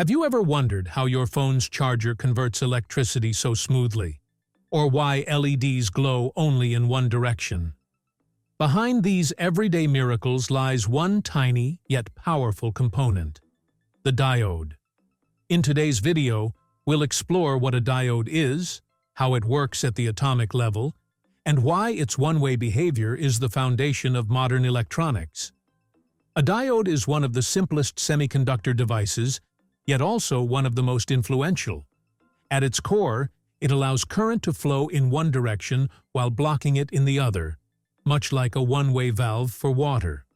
Have you ever wondered how your phone's charger converts electricity so smoothly? Or why LEDs glow only in one direction? Behind these everyday miracles lies one tiny yet powerful component: the diode. In today's video, we'll explore what a diode is, how it works at the atomic level, and why its one-way behavior is the foundation of modern electronics. A diode is one of the simplest semiconductor devices, yet also one of the most influential. At its core, it allows current to flow in one direction while blocking it in the other, much like a one-way valve for water.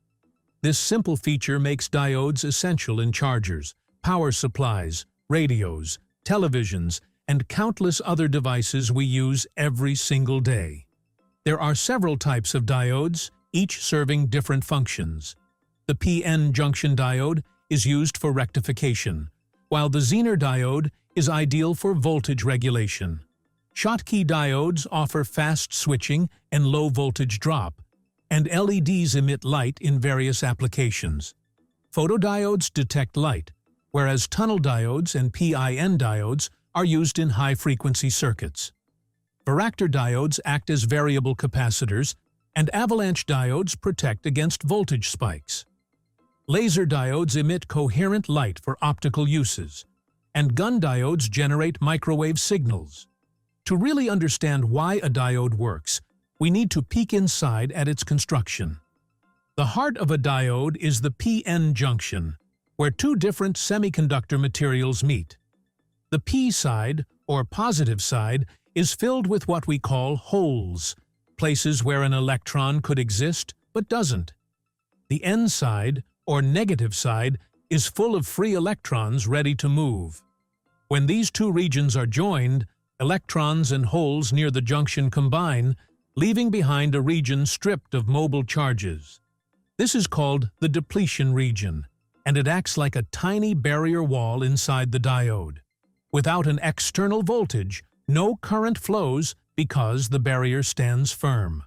This simple feature makes diodes essential in chargers, power supplies, radios, televisions, and countless other devices we use every single day. There are several types of diodes, each serving different functions. The PN junction diode is used for rectification, while the Zener diode is ideal for voltage regulation. Schottky diodes offer fast switching and low voltage drop, and LEDs emit light in various applications. Photodiodes detect light, whereas tunnel diodes and PIN diodes are used in high-frequency circuits. Varactor diodes act as variable capacitors, and avalanche diodes protect against voltage spikes. Laser diodes emit coherent light for optical uses, and gun diodes generate microwave signals. To really understand why a diode works, we need to peek inside at its construction. The heart of a diode is the PN junction, where two different semiconductor materials meet. The P side, or positive side, is filled with what we call holes, places where an electron could exist but doesn't. The N side, or negative side, is full of free electrons ready to move. When these two regions are joined, electrons and holes near the junction combine, leaving behind a region stripped of mobile charges. This is called the depletion region, and it acts like a tiny barrier wall inside the diode. Without an external voltage, no current flows because the barrier stands firm.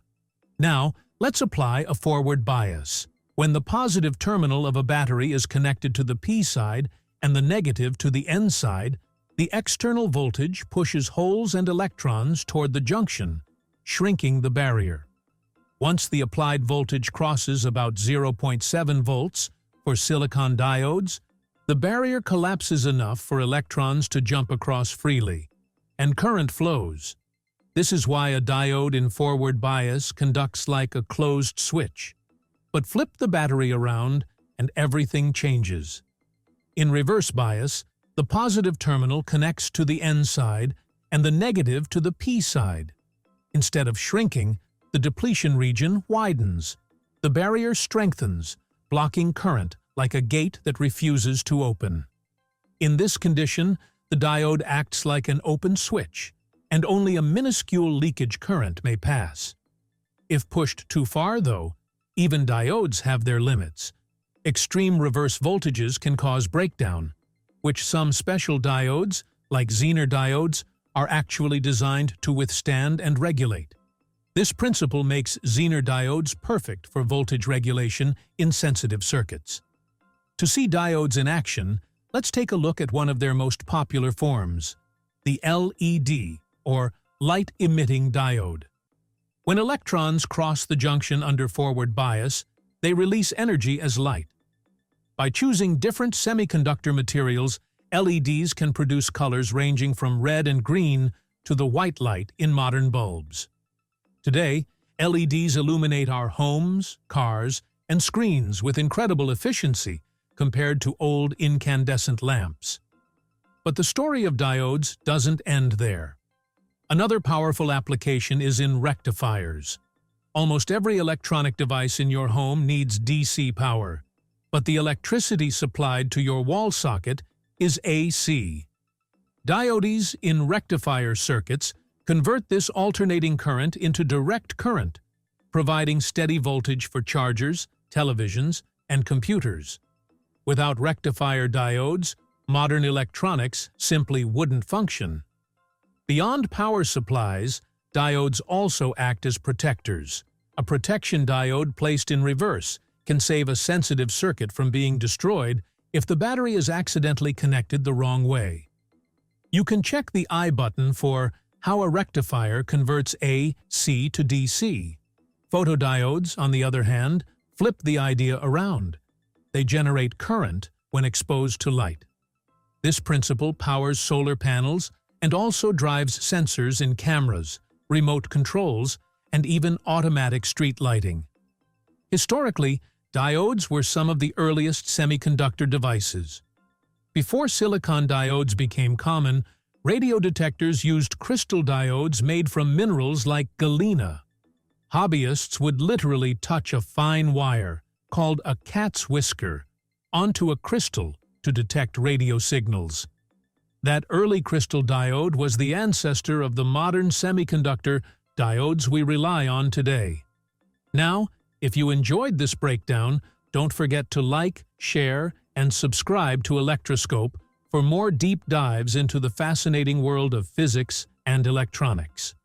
Now, let's apply a forward bias. When the positive terminal of a battery is connected to the P side and the negative to the N side, the external voltage pushes holes and electrons toward the junction, shrinking the barrier. Once the applied voltage crosses about 0.7 volts for silicon diodes, the barrier collapses enough for electrons to jump across freely, and current flows. This is why a diode in forward bias conducts like a closed switch. But flip the battery around and everything changes. In reverse bias, the positive terminal connects to the N side and the negative to the P side. Instead of shrinking, the depletion region widens. The barrier strengthens, blocking current like a gate that refuses to open. In this condition, the diode acts like an open switch, and only a minuscule leakage current may pass. If pushed too far, though, even diodes have their limits. Extreme reverse voltages can cause breakdown, which some special diodes, like Zener diodes, are actually designed to withstand and regulate. This principle makes Zener diodes perfect for voltage regulation in sensitive circuits. To see diodes in action, let's take a look at one of their most popular forms, the LED, or light-emitting diode. When electrons cross the junction under forward bias, they release energy as light. By choosing different semiconductor materials, LEDs can produce colors ranging from red and green to the white light in modern bulbs. Today, LEDs illuminate our homes, cars, and screens with incredible efficiency compared to old incandescent lamps. But the story of diodes doesn't end there. Another powerful application is in rectifiers. Almost every electronic device in your home needs DC power, but the electricity supplied to your wall socket is AC. Diodes in rectifier circuits convert this alternating current into direct current, providing steady voltage for chargers, televisions, and computers. Without rectifier diodes, modern electronics simply wouldn't function. Beyond power supplies, diodes also act as protectors. A protection diode placed in reverse can save a sensitive circuit from being destroyed if the battery is accidentally connected the wrong way. You can check the I button for how a rectifier converts AC to DC. Photodiodes, on the other hand, flip the idea around. They generate current when exposed to light. This principle powers solar panels and also drives sensors in cameras, remote controls, and even automatic street lighting. Historically, diodes were some of the earliest semiconductor devices. Before silicon diodes became common, radio detectors used crystal diodes made from minerals like galena. Hobbyists would literally touch a fine wire, called a cat's whisker, onto a crystal to detect radio signals. That early crystal diode was the ancestor of the modern semiconductor diodes we rely on today. Now, if you enjoyed this breakdown, don't forget to like, share, and subscribe to Electroscope for more deep dives into the fascinating world of physics and electronics.